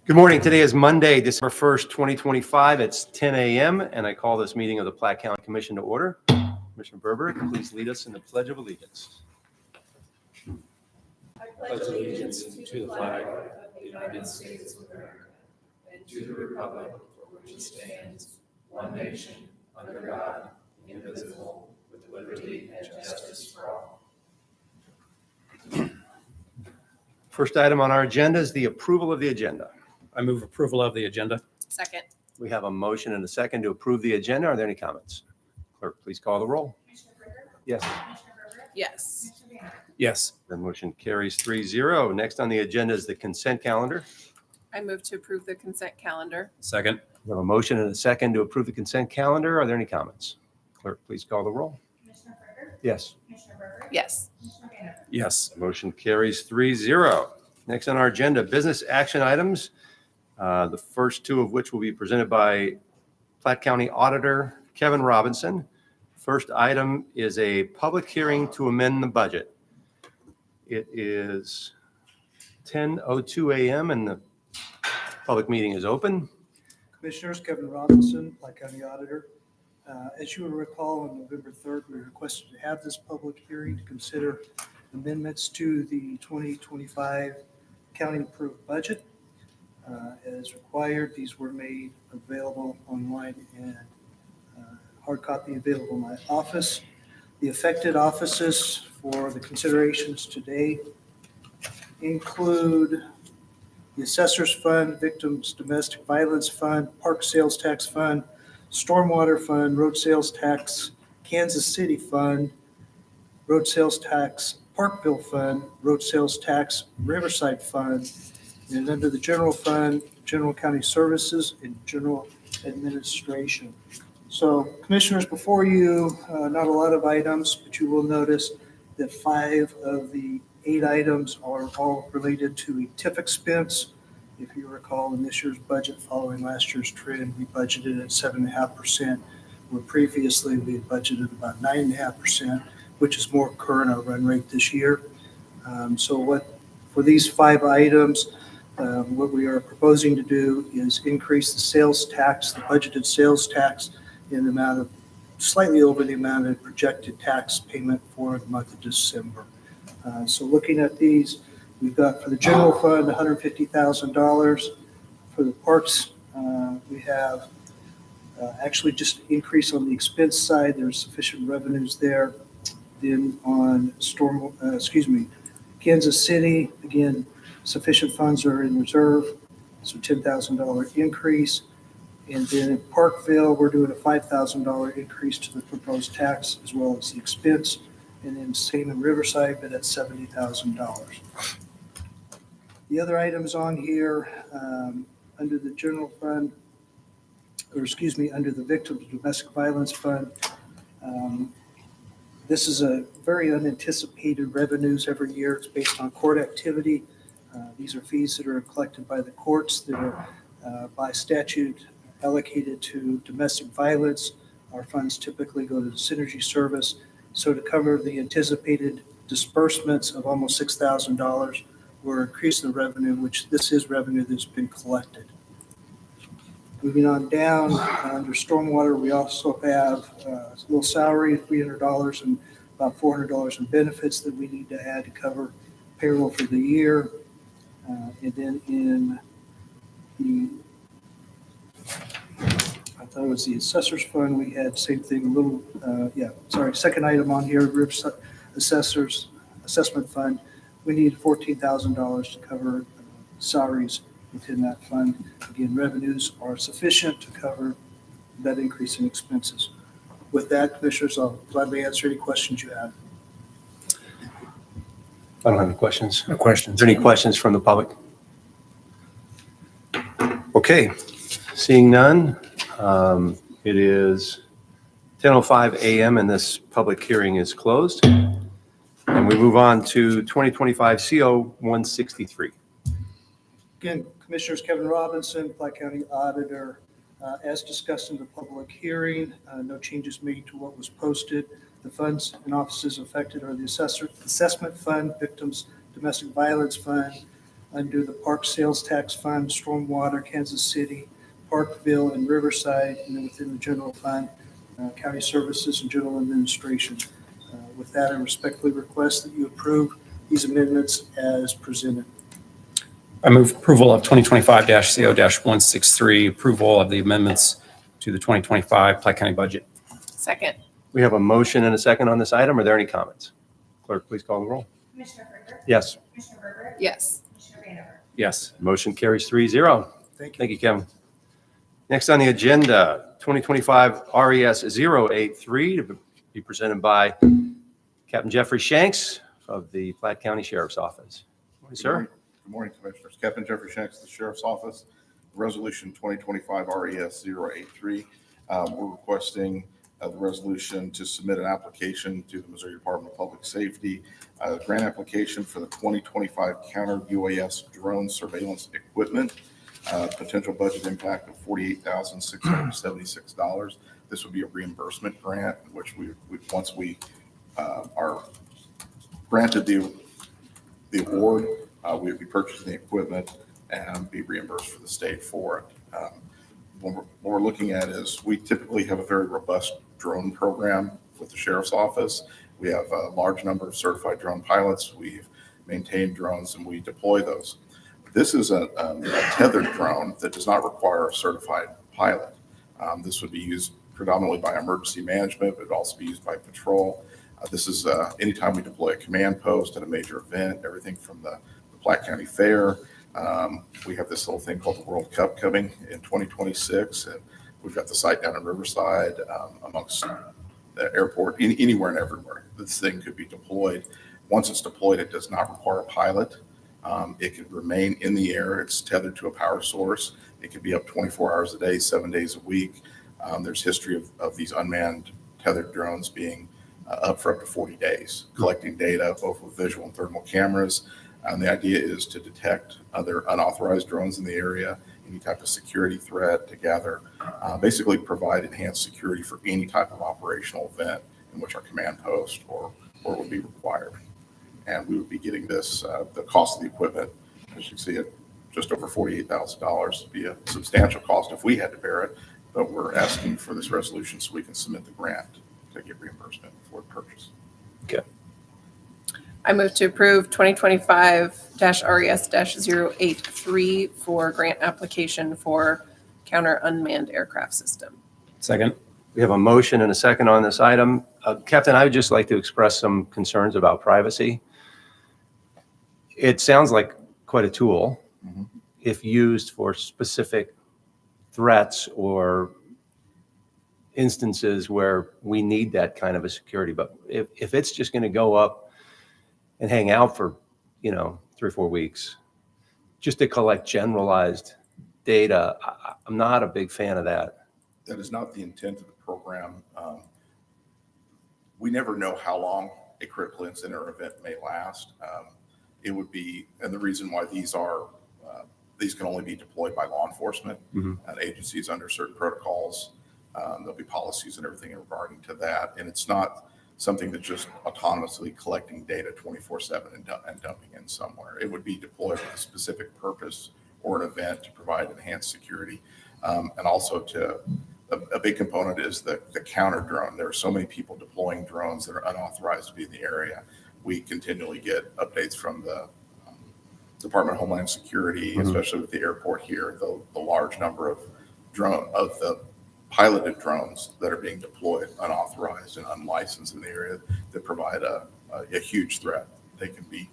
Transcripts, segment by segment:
Good morning. Today is Monday, December 1st, 2025. It's 10 a.m. and I call this meeting of the Platte County Commission to order. Commissioner Berber, please lead us in the Pledge of Allegiance. I pledge allegiance to the flag of the United States of America and to the republic for which it stands, one nation, under God, indivisible, with liberty and justice for all. First item on our agenda is the approval of the agenda. I move approval of the agenda. Second. We have a motion and a second to approve the agenda. Are there any comments? Clerk, please call the roll. Commissioner Berger? Yes. Commissioner Berger? Yes. Commissioner Banner? Yes. The motion carries 3-0. Next on the agenda is the consent calendar. I move to approve the consent calendar. Second. We have a motion and a second to approve the consent calendar. Are there any comments? Clerk, please call the roll. Commissioner Berger? Yes. Commissioner Berger? Yes. Commissioner Banner? Yes. Motion carries 3-0. Next on our agenda, business action items, the first two of which will be presented by Platte County Auditor Kevin Robinson. First item is a public hearing to amend the budget. It is 10:02 a.m. and the public meeting is open. Commissioners, Kevin Robinson, Platte County Auditor. As you will recall, on November 3rd, we requested to have this public hearing to consider amendments to the 2025 county approved budget. As required, these were made available online and hard copy available in my office. The affected offices for the considerations today include the Assessors Fund, Victims Domestic Violence Fund, Park Sales Tax Fund, Stormwater Fund, Road Sales Tax, Kansas City Fund, Road Sales Tax, Parkville Fund, Road Sales Tax, Riverside Fund, and under the General Fund, General County Services and General Administration. So Commissioners, before you, not a lot of items, but you will notice that 5 of the 8 items are all related to a TIF expense. If you recall, in this year's budget, following last year's trend, we budgeted at 7.5%, where previously we had budgeted about 9.5%, which is more current our run rate this year. For these 5 items, what we are proposing to do is increase the sales tax, the budgeted sales tax, in the amount of slightly over the amount of projected tax payment for the month of December. So looking at these, we've got for the general fund, $150,000. For the parks, we have actually just increase on the expense side. There's sufficient revenues there. Then on Kansas City, again, sufficient funds are in reserve, so $10,000 increase. And then in Parkville, we're doing a $5,000 increase to the proposed tax as well as the expense. And then same in Riverside, but at $70,000. The other items on here, under the general fund, under the Victims Domestic Violence Fund, this is a very unanticipated revenues every year. It's based on court activity. These are fees that are collected by the courts that are by statute allocated to domestic violence. Our funds typically go to the Synergy Service. So to cover the anticipated disbursements of almost $6,000, we're increasing the revenue, which this is revenue that's been collected. Moving on down, under stormwater, we also have a little salary, $300 and about $400 in benefits that we need to add to cover payroll for the year. And then in the, I thought it was the assessors fund, we had same thing, second item on here, assessors assessment fund. We need $14,000 to cover salaries within that fund. Again, revenues are sufficient to cover that increase in expenses. With that, Commissioners, I'll gladly answer any questions you have. I don't have any questions. No questions. Is there any questions from the public? Okay, seeing none, it is 10:05 a.m. and this public hearing is closed. And we move on to 2025 CO 163. Again, Commissioners, Kevin Robinson, Platte County Auditor. As discussed in the public hearing, no changes made to what was posted. The funds and offices affected are the Assessment Fund, Victims Domestic Violence Fund, under the Park Sales Tax Fund, Stormwater, Kansas City, Parkville, and Riverside, and then within the general fund, County Services and General Administration. With that, I respectfully request that you approve these amendments as presented. I move approval of 2025-CO-163, approval of the amendments to the 2025 Platte County budget. Second. We have a motion and a second on this item. Are there any comments? Clerk, please call the roll. Commissioner Freiberg, Yes. Commissioner Berger, Yes. Commissioner Vanderwerf. Yes. Motion carries 3-0. Thank you. Thank you, Kevin. Next on the agenda, 2025 RES 083 to be presented by Captain Jeffrey Shanks of the Platte County Sheriff's Office. Morning, sir. Good morning, Commissioners. Captain Jeffrey Shanks, the Sheriff's Office. Resolution 2025 RES 083. We're requesting the resolution to submit an application to the Missouri Department of Public Safety, grant application for the 2025 counter UAS drone surveillance equipment, potential budget impact of $48,676. This would be a reimbursement grant, which once we are granted the award, we would be purchasing the equipment and be reimbursed for the state for it. What we're looking at is we typically have a very robust drone program with the Sheriff's Office. We have a large number of certified drone pilots. We've maintained drones and we deploy those. This is a tethered drone that does not require a certified pilot. This would be used predominantly by emergency management, but it would also be used by patrol. This is anytime we deploy a command post at a major event, everything from the Platte County Fair. We have this little thing called the World Cup coming in 2026, and we've got the site down in Riverside, amongst the airport, anywhere and everywhere. This thing could be deployed. Once it's deployed, it does not require a pilot. It can remain in the air. It's tethered to a power source. It can be up 24 hours a day, 7 days a week. There's history of these unmanned tethered drones being up for up to 40 days, collecting data both with visual and thermal cameras. And the idea is to detect other unauthorized drones in the area, any type of security threat, to gather, basically provide enhanced security for any type of operational event in which our command post or would be required. And we would be getting this, the cost of the equipment, as you can see, it just over $48,000 would be a substantial cost if we had to bear it. But we're asking for this resolution so we can submit the grant to get reimbursement for the purchase. Okay. I move to approve 2025-RES-083 for grant application for counter unmanned aircraft system. Second. We have a motion and a second on this item. Captain, I would just like to express some concerns about privacy. It sounds like quite a tool if used for specific threats or instances where we need that kind of a security. But if it's just going to go up and hang out for, 3 or 4 weeks just to collect generalized data, I'm not a big fan of that. That is not the intent of the program. We never know how long a critical incident or event may last. It would be, and the reason why these can only be deployed by law enforcement and agencies under certain protocols. There'll be policies and everything regarding to that. And it's not something that's just autonomously collecting data 24/7 and dumping in somewhere. It would be deployed with a specific purpose or an event to provide enhanced security. And also a big component is the counter drone. There are so many people deploying drones that are unauthorized to be in the area. We continually get updates from the Department of Homeland Security, especially with the airport here, the large number of the piloted drones that are being deployed unauthorized and unlicensed in the area that provide a huge threat. They can be,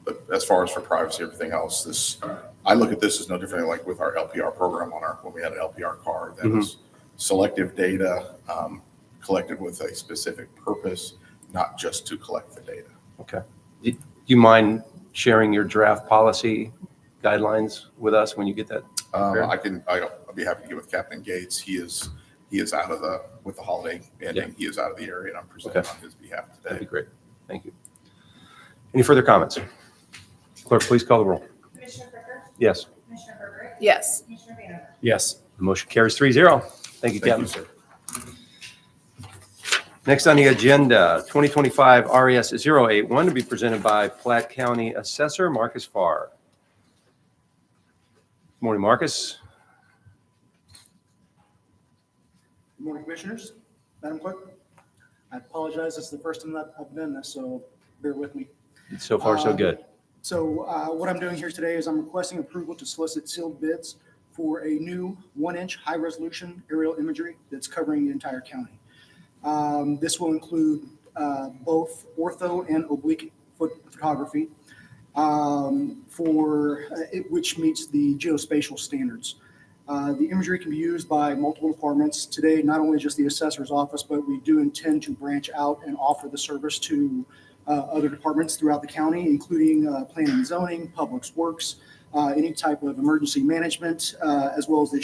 but as far as for privacy, everything else, I look at this as no different like with our LPR program when we had an LPR card that was selective data collected with a specific purpose, not just to collect the data. Okay. Do you mind sharing your draft policy guidelines with us when you get that? I'll be happy to get with Captain Gates. He is out of with the holiday ending, he is out of the area, and I'm presenting on his behalf That'd be today. great. Thank you. Any further comments? Clerk, please call the roll. Commissioner Freiberg, Yes. Commissioner Berger, Yes. Commissioner Vanderwerf. Yes. The motion carries 3-0. Thank you, Thank Captain. you, sir. Next on the agenda, 2025 RES 081 to be presented by Platte County Assessor Marcus Farr. Good morning, Marcus. Good morning, Commissioners. Madam Clerk, I apologize. This is the first time that I've done this, so bear with me. So far, so good. So what I'm doing here today is I'm requesting approval to solicit sealed bids for a new 1-inch high-resolution aerial imagery that's covering the entire county. This will include both ortho and oblique photography, which meets the geospatial standards. The imagery can be used by multiple departments. Today, not only just the assessor's office, but we do intend to branch out and offer the service to other departments throughout the county, including planning and zoning, public works, any type of emergency management, as well as the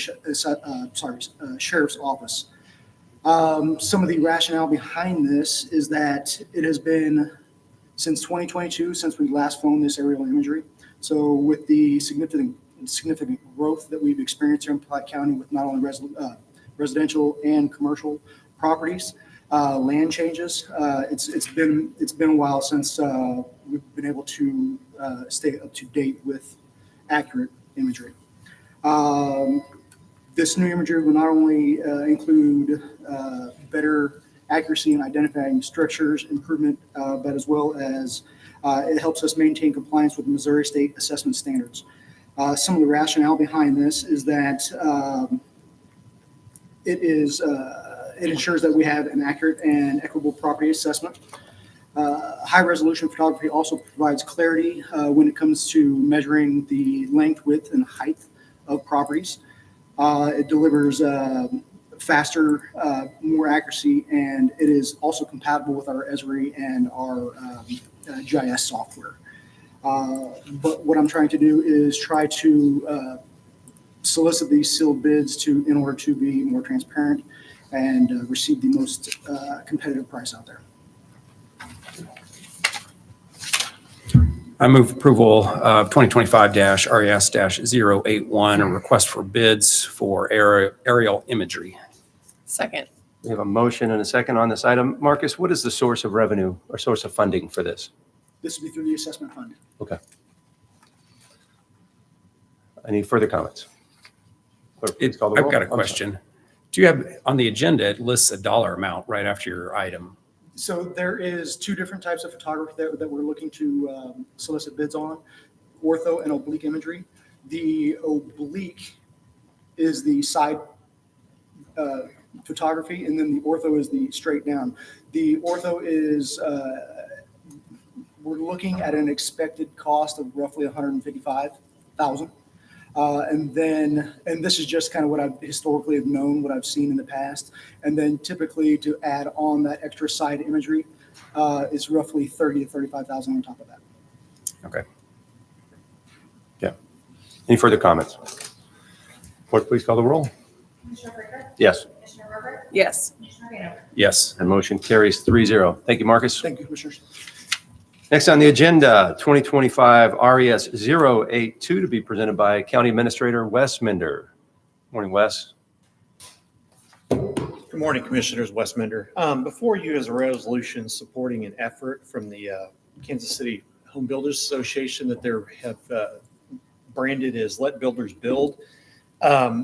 sheriff's office. Some of the rationale behind this is that it has been since 2022 since we last flown this aerial imagery. So with the significant growth that we've experienced here in Platte County with not only residential and commercial properties, land changes, it's been a while since we've been able to stay up to date with accurate imagery. This new imagery will not only include better accuracy in identifying structures, improvement, but as well as it helps us maintain compliance with Missouri State Assessment Standards. Some of the rationale behind this is that it ensures that we have an accurate and equitable property assessment. High-resolution photography also provides clarity when it comes to measuring the length, width, and height of properties. It delivers faster, more accuracy, and it is also compatible with our Esri and our GIS software. But what I'm trying to do is try to solicit these sealed bids in order to be more transparent and receive the most competitive price out there. I move approval of 2025-RES-081, a request for bids for aerial imagery. Second. We have a motion and a second on this item. Marcus, what is the source of revenue or source of funding for this? This will be through the assessment fund. Okay. Any further comments? Clerk, please call the roll. I've got a I'm sorry. question. Do you have, on the agenda, it lists a dollar amount right after your item. So there is two different types of photography that we're looking to solicit bids on, ortho and oblique imagery. The oblique is the side photography, and then the ortho is the straight down. The ortho is, we're looking at an expected cost of roughly $155,000. And this is just kind of what I've historically have known, what I've seen in the past. And then typically to add on that extra side imagery is roughly $30,000 to $35,000 on top of that. Okay. Yeah. Any further comments? Clerk, please call the roll. Commissioner Brinker? Yes. Commissioner Herbert? Yes. Commissioner Vanover? Yes. And motion carries 3-0. Thank you, Marcus. Thank you, Commissioners. Next on the agenda, 2025 RES 082 to be presented by County Administrator Wes Minder. Morning, Wes. Good morning, Commissioners. Wes Minder. Before you is a resolution supporting an effort from the Kansas City Home Builders Association that they have branded as Let Builders Build.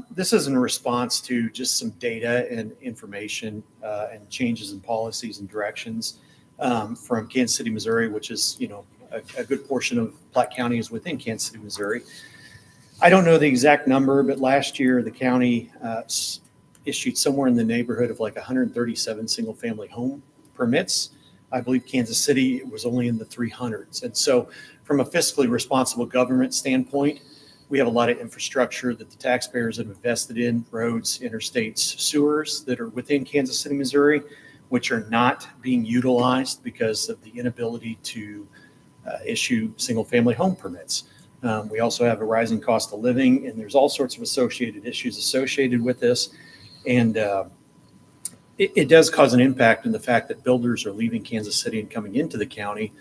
This is in response to just some data and information and changes in policies and directions from Kansas City, Missouri, which is, a good portion of Platte County is within Kansas City, Missouri. I don't know the exact number, but last year the county issued somewhere in the neighborhood of like 137 single-family home permits. I believe Kansas City was only in the 300s. And so from a fiscally responsible government standpoint, we have a lot of infrastructure that the taxpayers have invested in, roads, interstates, sewers that are within Kansas City, Missouri, which are not being utilized because of the inability to issue single-family home permits. We also have a rising cost of living, and there's all sorts of associated issues associated with this. And it does cause an impact in the fact that builders are leaving Kansas City and coming into the county,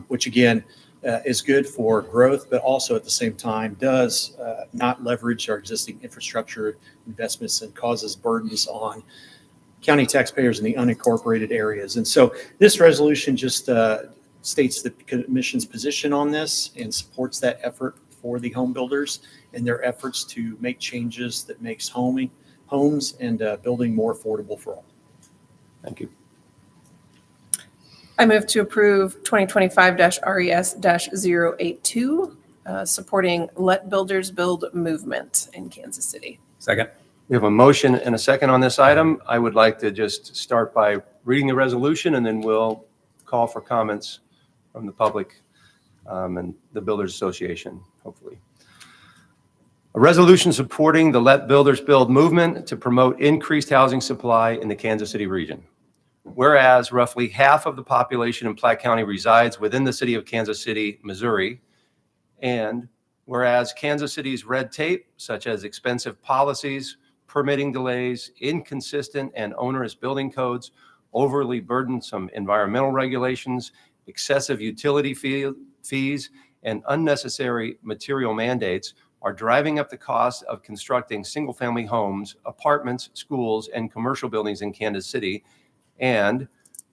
which again is good for growth, but also at the same time does not leverage our existing infrastructure investments and causes burdens on county taxpayers in the unincorporated areas. And so this resolution just states the commission's position on this and supports that effort for the home builders and their efforts to make changes that makes homes and building more affordable for all. Thank you. I move to approve 2025-RES-082, supporting Let Builders Build movement in Kansas City. Second. We have a motion and a second on this item. I would like to just start by reading the resolution, and then we'll call for comments from the public and the Builders Association, hopefully. A resolution supporting the Let Builders Build movement to promote increased housing supply in the Kansas City region. Whereas roughly half of the population in Platte County resides within the city of Kansas City, Missouri, and whereas Kansas City's red tape, such as expensive policies, permitting delays, inconsistent and onerous building codes, overly burdensome environmental regulations, excessive utility fees, and unnecessary material mandates are driving up the cost of constructing single-family homes, apartments, schools, and commercial buildings in Kansas City. And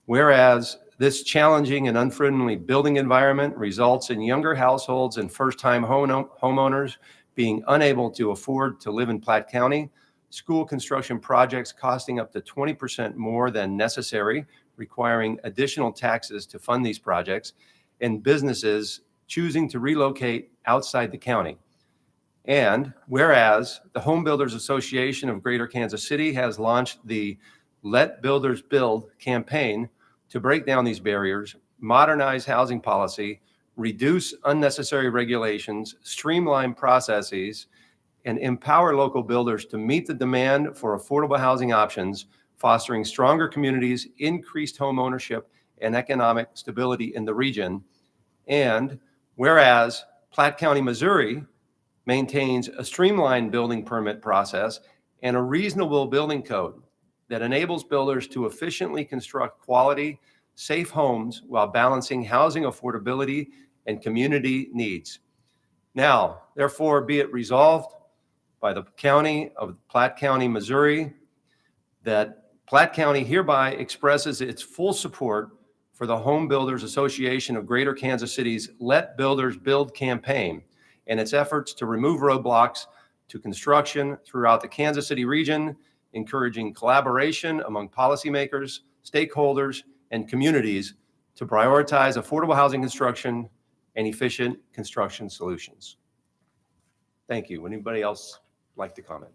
whereas this challenging and unfriendly building environment results in younger households and first-time homeowners being unable to afford to live in Platte County, school construction projects costing up to 20% more than necessary, requiring additional taxes to fund these projects, and businesses choosing to relocate outside the county. And whereas the Home Builders Association of Greater Kansas City has launched the Let Builders Build campaign to break down these barriers, modernize housing policy, reduce unnecessary regulations, streamline processes, and empower local builders to meet the demand for affordable housing options, fostering stronger communities, increased home ownership, and economic stability in the region. And whereas Platte County, Missouri maintains a streamlined building permit process and a reasonable building code that enables builders to efficiently construct quality, safe homes while balancing housing affordability and community needs. Now, therefore, be it resolved by the County of Platte County, Missouri, that Platte County hereby expresses its full support for the Home Builders Association of Greater Kansas City's Let Builders Build campaign and its efforts to remove roadblocks to construction throughout the Kansas City region, encouraging collaboration among policymakers, stakeholders, and communities to prioritize affordable housing construction and efficient construction solutions. Thank you. Would anybody else like to comment?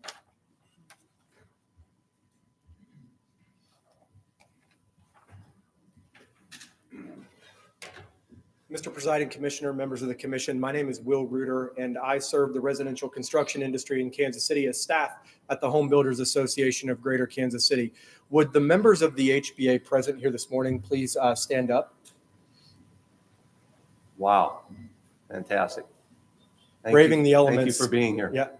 Mr. Presiding Commissioner, members of the commission, my name is Will Reuter, and I serve the residential construction industry in Kansas City as staff at the Home Builders Association of Greater Kansas City. Would the members of the HBA present here this morning please stand up? Wow, fantastic. Braving the Thank elements. you for being here. Yeah.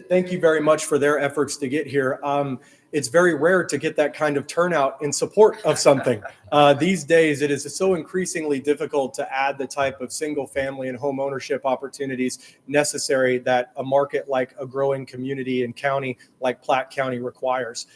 Thank you very much for their efforts to get here. It's very rare to get that kind of turnout in support of something. These days, it is so increasingly difficult to add the type of single family and home ownership opportunities necessary that a market like a growing community and county like Platte County requires.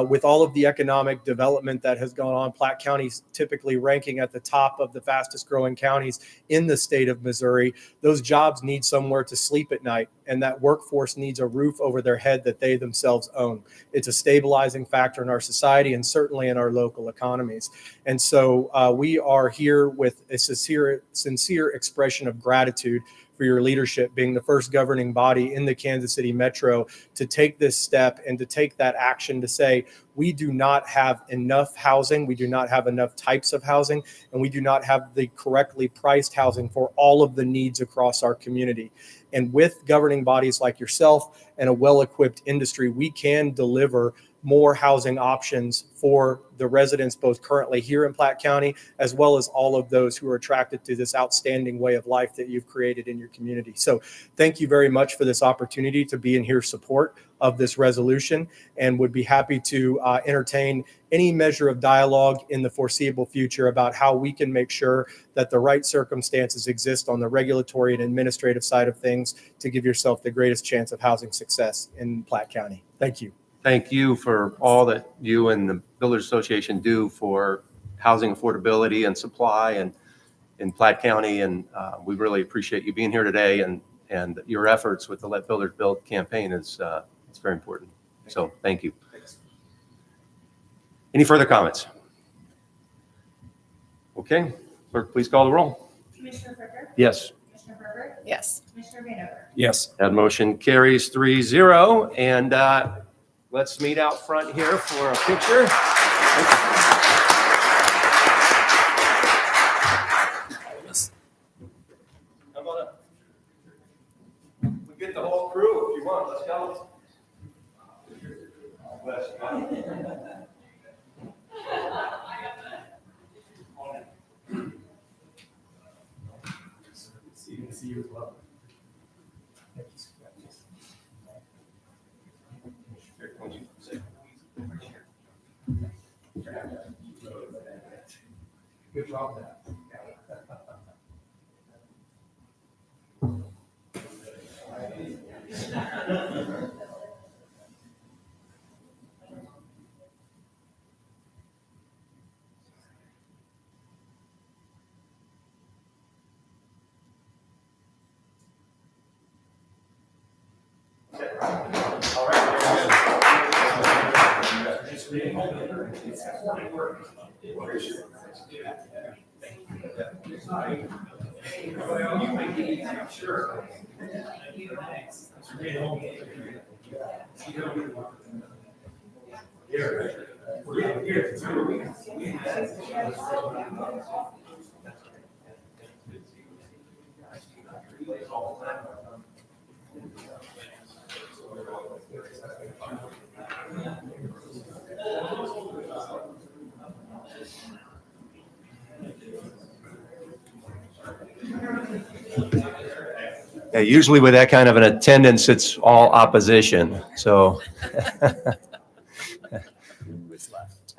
With all of the economic development that has gone on, Platte County is typically ranking at the top of the fastest growing counties in the state of Missouri. Those jobs need somewhere to sleep at night, and that workforce needs a roof over their head that they themselves own. It's a stabilizing factor in our society and certainly in our local economies. And so we are here with a sincere expression of gratitude for your leadership, being the first governing body in the Kansas City Metro to take this step and to take that action to say, we do not have enough housing, we do not have enough types of housing, and we do not have the correctly priced housing for all of the needs across our community. And with governing bodies like yourself and a well-equipped industry, we can deliver more housing options for the residents, both currently here in Platte County, as well as all of those who are attracted to this outstanding way of life that you've created in your community. So thank you very much for this opportunity to be in here support of this resolution, and would be happy to entertain any measure of dialogue in the foreseeable future about how we can make sure that the right circumstances exist on the regulatory and administrative side of things to give yourself the greatest chance of housing success in Platte County. Thank you. thank you for all that you and the Builders Association do for housing affordability and supply and in Platte County. And we really appreciate you being here today, and your efforts with the Let Builders Build campaign is it's very important. So thank you. Any further comments? Okay, clerk, please call the roll. Commissioner Fricker? Yes. Commissioner Herbert? Yes. Commissioner Vanover? Yes. That motion carries 3-0. And let's meet out front here for a picture. Come on up. We get the whole crew if you want. Let's go. See you as well. Good job, man. All right. Yeah, usually with that kind of an attendance, it's all opposition. So Who's left?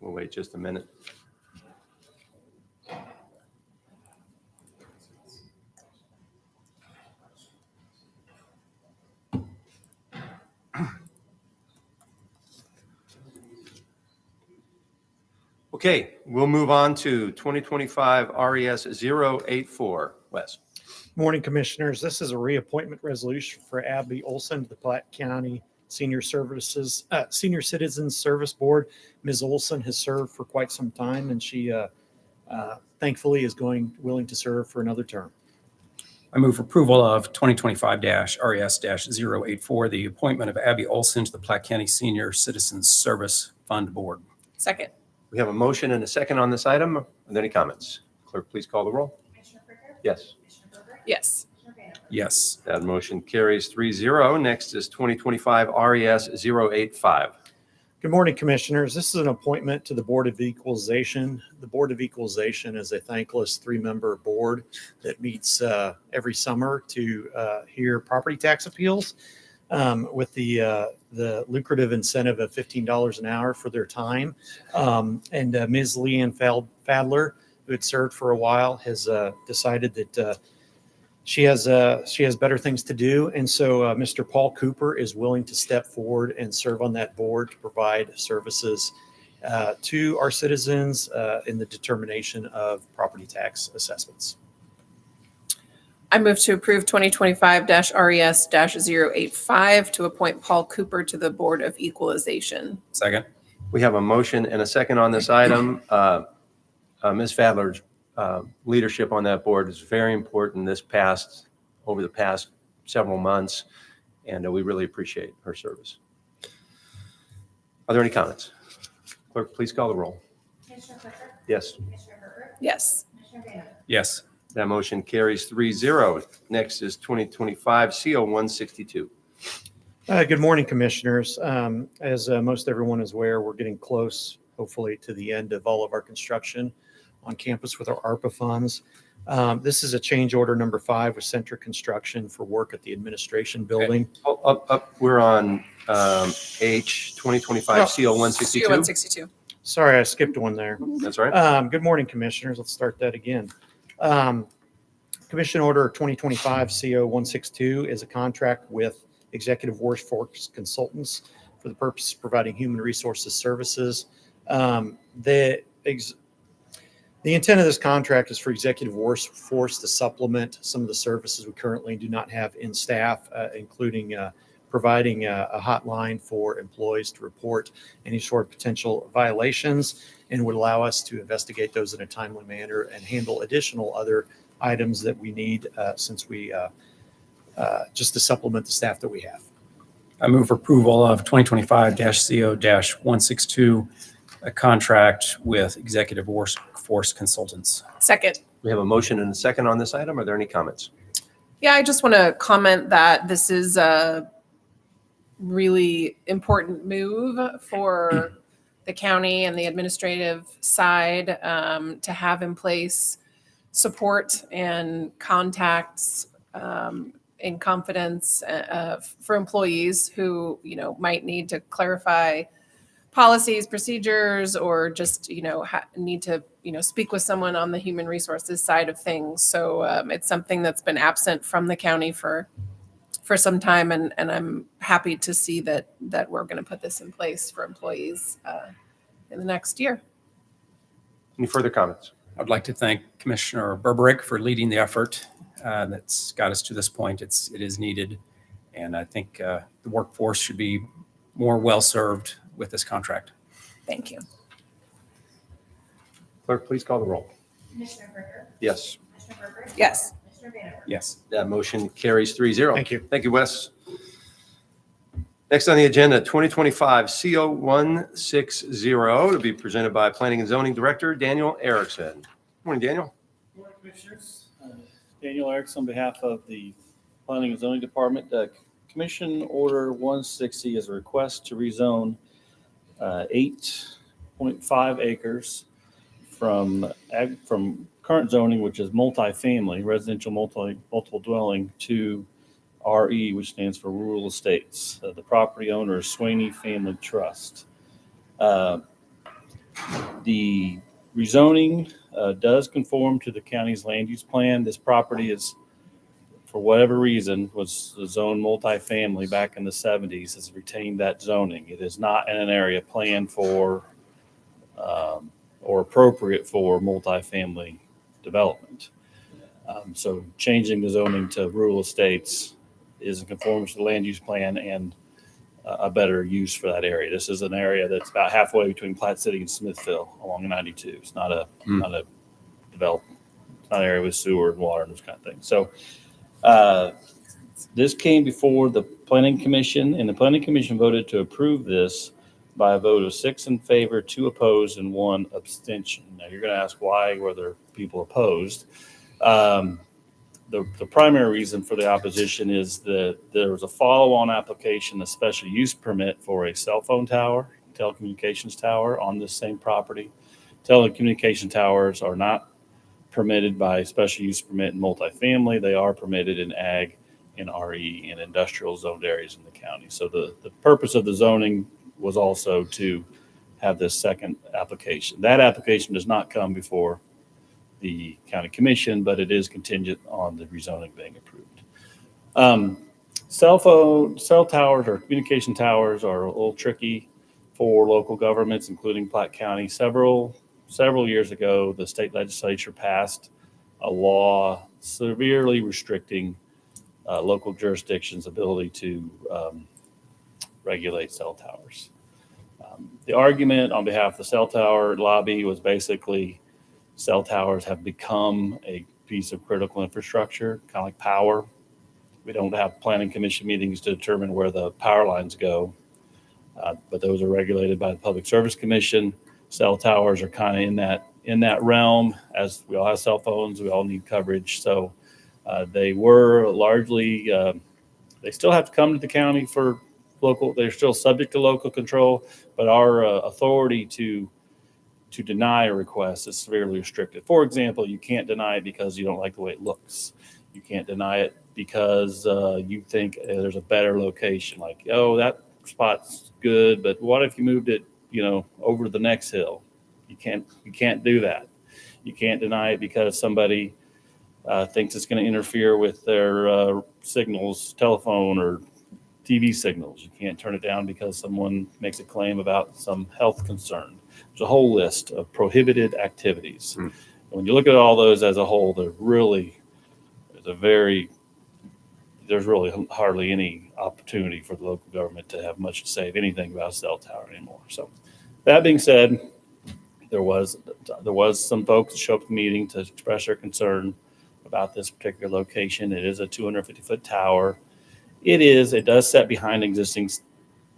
we'll wait just a minute. Okay, we'll move on to 2025 RES 084. Wes. Morning, Commissioners. This is a reappointment resolution for Abby Olson to the Platte County Senior Citizens Service Board. Ms. Olson has served for quite some time, and she thankfully is willing to serve for another term. I move approval of 2025-RES-084, the appointment of Abby Olson to the Platte County Senior Citizens Service Fund Board. Second. We have a motion and a second on this item. Are there any comments? Clerk, please call the roll. Commissioner Fricker? Yes. Commissioner Herbert? Yes. Commissioner Vanover? Yes. That motion carries 3-0. Next is 2025 RES 085. Good morning, Commissioners. This is an appointment to the Board of Equalization. The Board of Equalization is a thankless three-member board that meets every summer to hear property tax appeals with the lucrative incentive of $15 an hour for their time. And Ms. Leanne Fadler, who had served for a while, has decided that she has better things to do. And so Mr. Paul Cooper is willing to step forward and serve on that board to provide services to our citizens in the determination of property tax assessments. I move to approve 2025-RES-085 to appoint Paul Cooper to the Board of Equalization. Second. We have a motion and a second on this item. Ms. Fadler's leadership on that board is very important over the past several months, and we really appreciate her service. Are there any comments? Clerk, please call the roll. Commissioner Fricker? Yes. Commissioner Herbert? Yes. Commissioner Vanover? Yes. That motion carries 3-0. Next is 2025 CO 162. Good morning, Commissioners. As most everyone is aware, we're getting close, hopefully, to the end of all of our construction on campus with our ARPA funds. This is a change order number 5 with Centric Construction for work at the administration building. Oh, up, we're on H 2025 CO 162. 162. Sorry, I skipped one there. That's right. Good morning, Commissioners. Let's start that again. Commission Order 2025 CO 162 is a contract with Executive Workforce Consultants for the purpose of providing human resources services. The intent of this contract is for Executive Workforce to supplement some of the services we currently do not have in staff, including providing a hotline for employees to report any sort of potential violations, and would allow us to investigate those in a timely manner and handle additional other items that we need since we just to supplement the staff that we have. I move for approval of 2025-CO-162, a contract with Executive Workforce Consultants. Second. We have a motion and a second on this item. Are there any comments? Yeah, I just want to comment that this is a really important move for the county and the administrative side to have in place support and contacts in confidence for employees who, might need to clarify policies, procedures, or just, need to, speak with someone on the human resources side of things. So it's something that's been absent from the county for some time, and I'm happy to see that we're going to put this in place for employees in the next year. Any further comments? I'd like to thank Commissioner Berberick for leading the effort that's got us to this point. It is needed, and I think the workforce should be more well-served with this contract. Thank you. Clerk, please call the roll. Commissioner Brinker? Yes. Commissioner Berger? Yes. Commissioner Vanderwerf? Yes. That motion carries 3-0. Thank you. Thank you, Wes. Next on the agenda, 2025 CO 160 to be presented by Planning and Zoning Director Daniel Erickson. Morning, Daniel. Good morning, Commissioners. Daniel Erickson on behalf of the Planning and Zoning Department. Commission Order 160 is a request to rezone 8.5 acres from current zoning, which is multifamily, residential multiple dwelling, to RE, which stands for Rural Estates. The property owner is Swaney Family Trust. The rezoning does conform to the county's land use plan. This property is, for whatever reason, was zoned multifamily back in the 70s, has retained that zoning. It is not in an area planned for or appropriate for multifamily development. So changing the zoning to rural estates is in conformance to the land use plan and a better use for that area. This is an area that's about halfway between Platte City and Smithville along 92. It's not a development. It's not an area with sewer and water and those kind of things. So this came before the Planning Commission, and the Planning Commission voted to approve this by a vote of 6 in favor, 2 opposed, and 1 abstention. Now you're going to ask why were there people opposed? The primary reason for the opposition is that there was a follow-on application, a special use permit for a cell phone tower, telecommunications tower on this same property. Telecommunication towers are not permitted by special use permit in multifamily. They are permitted in ag and RE and industrial zoned areas in the county. So the purpose of the zoning was also to have this second application. That application does not come before the county commission, but it is contingent on the rezoning being approved. Cell towers or communication towers are a little tricky for local governments, including Platte County. Several years ago, the state legislature passed a law severely restricting local jurisdictions' ability to regulate cell towers. The argument on behalf of the cell tower lobby was basically cell towers have become a piece of critical infrastructure, kind of like power. We don't have planning commission meetings to determine where the power lines go, but those are regulated by the Public Service Commission. Cell towers are kind of in that realm. As we all have cell phones, we all need coverage. So they were largely, they still have to come to the county for local. They're still subject to local control, but our authority to to deny a request is severely restricted. For example, you can't deny it because you don't like the way it looks. You can't deny it because you think there's a better location. Like, oh, that spot's good, but what if you moved it, over the next hill? You can't do that. You can't deny it because somebody thinks it's going to interfere with their signals, telephone or TV signals. You can't turn it down because someone makes a claim about some health concern. There's a whole list of prohibited activities. Hmm. When you look at all those as a whole, there's really hardly any opportunity for the local government to have much to say, if anything, about a cell tower anymore. So that being said, there was some folks that showed up at the meeting to express their concern about this particular location. It is a 250-foot tower. It does set behind existing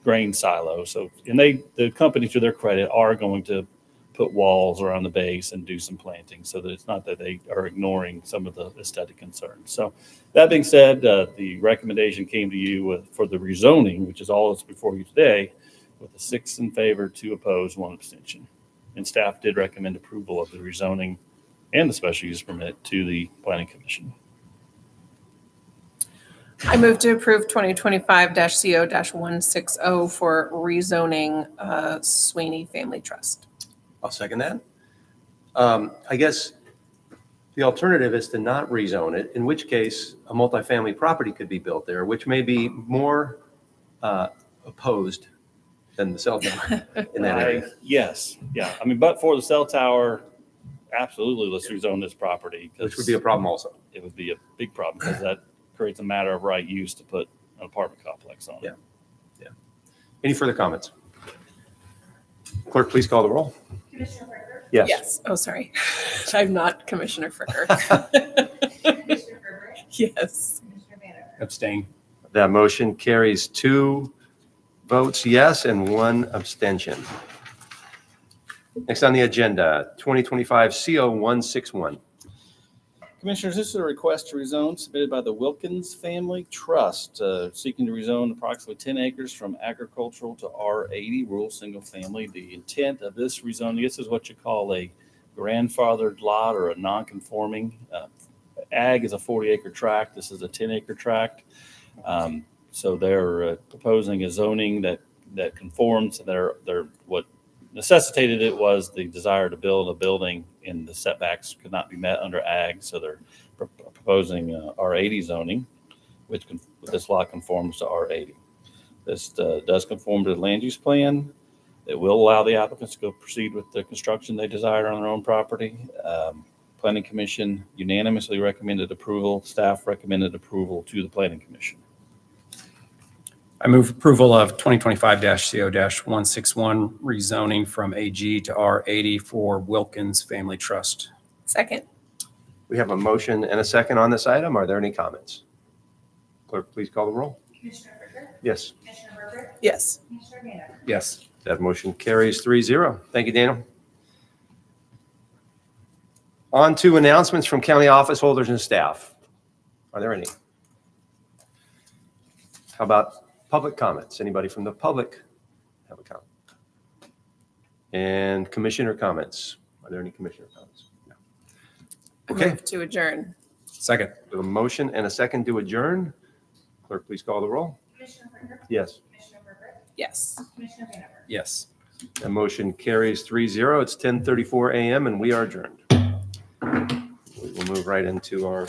grain silo. So, and the company, to their credit, are going to put walls around the base and do some planting, so that it's not that they are ignoring some of the aesthetic concerns. So that being said, the recommendation came to you for the rezoning, which is all that's before you today, with a 6 in favor, 2 opposed, 1 abstention. And staff did recommend approval of the rezoning and the special use permit to the Planning Commission. I move to approve 2025-CO-160 for rezoning Sweeney Family Trust. I'll second that. I guess the alternative is to not rezone it, in which case a multifamily property could be built there, which may be more opposed than the cell tower in that area. Yes, yeah. I mean, but for the cell tower, absolutely, let's rezone this property. Which would be a problem also. It would be a big problem because that creates a matter of right use to put an apartment complex on. Yeah. Any further comments? Clerk, please call the roll. Commissioner Freiberg, Yes. Oh, sorry. I'm not Commissioner Fricker. Commissioner Freiberg, Yes. Commissioner Vanacker. Abstain. That motion carries 2 votes yes and 1 abstention. Next on the agenda, 2025 CO-161. Commissioners, this is a request to rezone submitted by the Wilkins Family Trust, seeking to rezone approximately 10 acres from agricultural to R80 rural single family. The intent of this rezoning, this is what you call a grandfathered lot or a non-conforming. Ag is a 40-acre tract. This is a 10-acre tract. So they're proposing a zoning that conforms. What necessitated it was the desire to build a building, and the setbacks could not be met under ag. So they're proposing R80 zoning, which this lot conforms to R80. This does conform to the land use plan. It will allow the applicants to go proceed with the construction they desire on their own property. Planning Commission unanimously recommended approval. Staff recommended approval to the Planning Commission. I move approval of 2025-CO-161 rezoning from AG to R80 for Wilkins Family Trust. Second. We have a motion and a second on this item. Are there any comments? Clerk, please call the roll. Commissioner Freiberg, Yes. Commissioner Freiberg, Yes. Commissioner Vanacker. Yes. That motion carries 3-0. Thank you, Daniel. On to announcements from county office holders and staff. Are there any? How about public comments? Anybody from the public have a comment? And commissioner comments? Are there any commissioner comments? No. I Okay, move to adjourn. Second. we have a motion and a second to adjourn. Clerk, please call the roll. Commissioner Freiberg, Yes. Commissioner Freiberg, Yes. Commissioner Vanacker. Yes. The motion carries 3-0. It's 10:34 a.m. and we are adjourned. We will move right into our